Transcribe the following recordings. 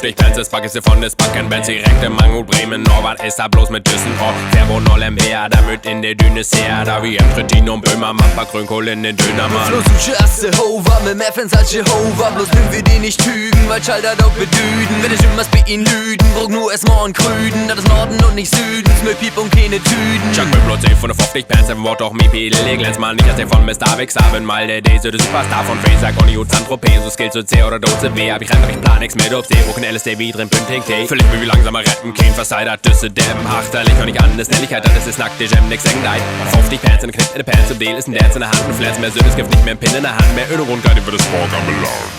dich Pants, Pakiste von des Backen, Benz direkt im Mangut Bremen, Norbert ist da bloß mit Düsseldorf. Verbo Nollem her, damit in der Düne sehr, da wie Trittin und Böhmermann, paar Grünkohl in den Dönermann. Bloß du schaust Jehovah, mit mehr Fans als Jehovah, bloß nimm wir die nicht tügen, weil Schalter doch bedüden. Wenn ich immer bei ihnen lüden, brauch nur erstmal einen Krüden, das ist Norden und nicht Süden, Smöp, Piep und keine Tüden. Chuck mit Blut 10 von der 50 Pants, im Wort auch mi Pedel, glänz mal nicht als der von Mr. Wix, haben mal der Daisy, der Superstar von Fraser, Conny und Saint-Tropez, so Skills zu C oder Doze W, hab ich rein, ich plan nix mit auf C, rucken LSD wie drin, Pünting T. Völlig wie langsamer retten, kein Verseidert, Düsse, Dämmen, achterlich und nicht anders, Nelligkeit, das ist nackte Gem, nix Engleid. Auf 50 Pants, in der Knick, in der Pants, im Deal ist ein Dance in der Hand, ein Flans, mehr Sinn, es gibt nicht mehr ein Pin in der Hand, mehr Öl und Rundgleite für das Sport anbelangt.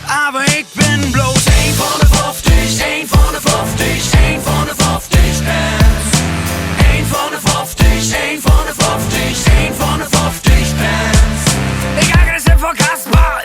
Aber ich bin bloß ein von der 50, ein von der 50, ein von der 50 Pants. Ein von der 50, ein von der 50, ein von der 50 Pants. Ich aggressiv vor Kasper.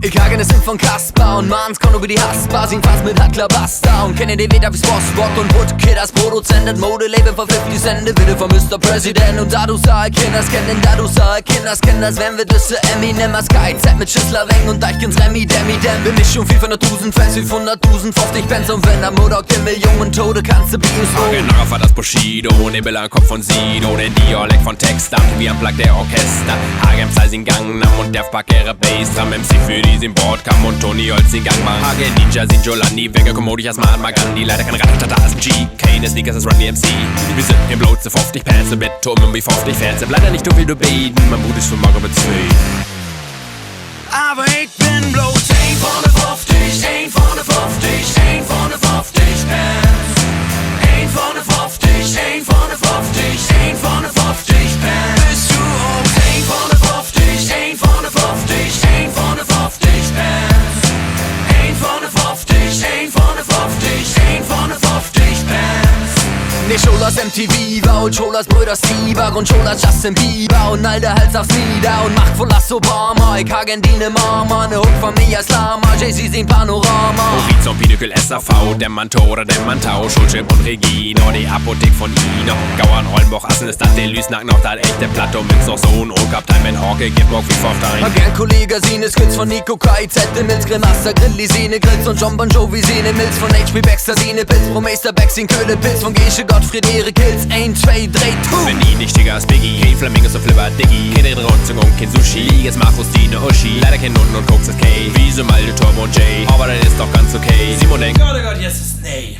Ich hage ne Sim von Kasper und Mans kommt über die Hasper, sing fast mit Hackler Basta und kenne den Weder wie Bossbock und Woodkid als Produzent, das Modelabel von 50 Cent, Bitte von Mr. President und da du sah, Kinders kennen, da du sah, Kinders kennen, als wenn wir Düsse Eminem als KZ mit Schissler Weng und Deichkens Remi, Demi, Dem. Bin ich schon 400.000 Fans, 500.000, 50 Pence und wenn am Modok die Millionen Tode kannst du Bios holen. Genau, war das Bushido, Nebel am Kopf von Sido, den Dialekt von Texter, wie am Plug der Orchester. Hagen Sizing Gangnam und der Packere Bass, Drum MC für die Simbord kam und Tony Holz den Gang machen. Hagen Ninja, Sinjolani, Wenger, Kommodi, Asman, Magandi, leider kein Ratatata, ist ein G. Kane, Sneakers, ist Run MC. Wir sind im Blut zu 50 Pants, im Bett, Turm wie 50 Fans. Leider nicht so viel du beten, mein Mut ist für Mager mit 2. Aber ich bin bloß ein von der 50, ein von der 50, ein von der 50 Pants. Ein von der 50, ein von der 50, ein von der 50 Pants. Bist du auch ein von der 50, ein von der 50, ein von der 50 Pants. Ein von der 50, ein von der 50, ein von der 50 Pants. Nee, Scholas MTV war und Scholas Brüder Sieber und Scholas Justin Bieber und alter Hals aufs Nieder und Macht voll Lass Obama. Ich hagen die ne Mama, ne Hook von mir als Lama, Jay-Z sehen Panorama. Horizon, Pinnacle, SAV, der Mantora, der Mantau, Schulchip und Regino, die Apothek von Ino. Gauern, Hollenboch, Assen ist das der Lüsnack, noch das echte Plateau, Mix noch so ein Kaptein, wenn Hawke, gibt Bock wie Vorstein. Hab gern Kollege, Sine, Skills von Nico KIZ, Mills, Grimaster, Grill, Sine, Grills und John Bon Jovi, Sine, Mills von HP Baxter, Sine, Pilz, Pro Meister, Baxing, Köhle, Pilz von Gesche, Gottfried, Erik, Kills, 1, 2, 3, 2. Wenn die nicht Digger, Biggie, kein Flamingos und Flipper, Diggy, keine Rundzung und kein Sushi, jetzt mach Dine, Uschi, leider kein Nutten und Koks ist K, wie so mal Turbo und J, aber das ist doch ganz okay. Simon denkt, Gott, yes, ist nee.